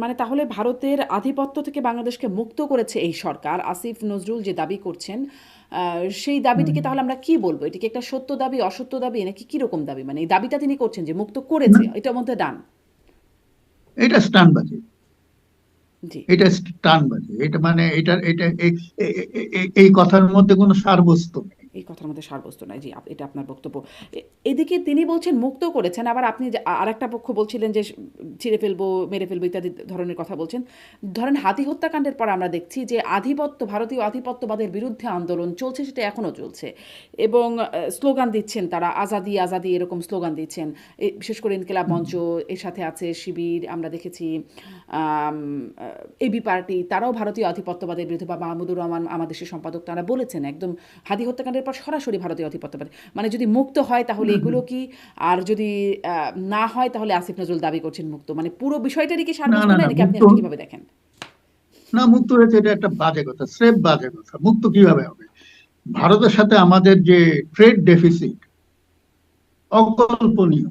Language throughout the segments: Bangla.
মানে তাহলে ভারতের আধিপত্য থেকে বাংলাদেশকে মুক্ত করেছে এই সরকার। আসিফ নজরুল যে দাবি করছেন, সেই হুম। দাবিটিকে তাহলে আমরা কি বলবো? এটা কি একটা সত্য দাবি, অসত্য দাবি, নাকি কিরকম দাবি? মানে এই দাবিটা তিনি করছেন যে মুক্ত না, করেছে, এটার মধ্যে ডান। এটা স্টানবাজি। জি। এটা স্টানবাজি। এটা মানে এটা এই কথার মধ্যে কোনো সারবস্তু নেই। এই কথার মধ্যে সারবস্তু নাই। জি, এটা আপনার বক্তব্য। এদিকে তিনি বলছেন মুক্ত করেছেন, আবার আপনি যে আরেকটা পক্ষ বলছিলেন যে ছিঁড়ে ফেলবো, মেরে ফেলবো ইত্যাদি ধরনের কথা বলছেন। ধরেন হাতি হত্যাকাণ্ডের পর আমরা দেখছি যে ভারতীয় আধিপত্যবাদের বিরুদ্ধে আন্দোলন চলছে, সেটা এখনো চলছে। এবং স্লোগান দিচ্ছেন তারা, আজাদি আজাদি এরকম স্লোগান দিচ্ছেন। বিশেষ করে ইনকিলাব হুম। মঞ্চ, এর সাথে আছে শিবির, আমরা দেখেছি এবি পার্টি, তারাও ভারতীয় আধিপত্যবাদের বিরুদ্ধে, বা মাহমুদুর রহমান আমাদের দেশের সম্পাদক, তারা বলেছেন একদম হাদি হত্যাকাণ্ডের পর সরাসরি ভারতীয় আধিপত্যবাদ। মানে যদি মুক্ত হয় তাহলে হুম, এগুলো হুম। কি, আর যদি না হয় তাহলে আসিফ নজরুল দাবি করছেন মুক্ত, মানে পুরো বিষয়টারই কি না, সারবস্তু না, নাই, না, নাকি আপনি মুক্ত আপনি কিভাবে দেখেন? না, মুক্ত হয়েছে এটা একটা বাজে কথা, স্রেফ বাজে কথা। মুক্ত কিভাবে হবে? ভারতের সাথে আমাদের যে ট্রেড ডেফিসিট অকল্পনীয়।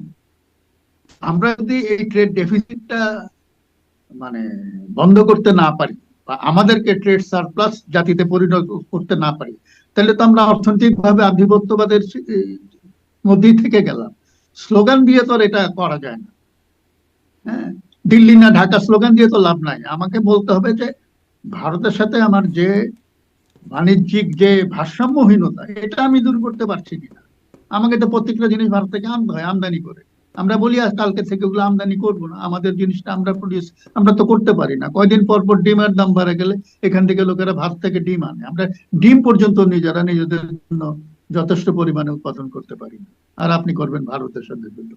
আমরা যদি এই ট্রেড ডেফিসিটটা মানে বন্ধ করতে না পারি, বা আমাদেরকে ট্রেড সারপ্লাস জাতিতে পরিণত করতে না পারি, তাহলে তো আমরা অর্থনৈতিক ভাবে আধিপত্যবাদের মধ্যেই থেকে গেলাম। স্লোগান দিয়ে তো আর এটা করা যায় না। হ্যাঁ, দিল্লি না ঢাকা স্লোগান দিয়ে তো লাভ নাই। আমাকে বলতে হবে যে ভারতের সাথে আমার যে বাণিজ্যিক যে ভারসাম্যহীনতা, এটা আমি দূর করতে পারছি কিনা। আমাকে তো প্রত্যেকটা জিনিস ভারত থেকে আনতে হয়, আমদানি করে। আমরা বলি আজ কালকে থেকে ওগুলো আমদানি করবো না, আমাদের জিনিসটা আমরা তো করতে পারি না। কয়দিন পর পর ডিমের দাম বাড়ে গেলে এখান থেকে লোকেরা ভারত থেকে ডিম আনে, আমরা ডিম পর্যন্ত নিজেরা নিজেদের জন্য যথেষ্ট পরিমাণে উৎপাদন করতে পারি না। আর আপনি করবেন ভারতের সাথে যুদ্ধ?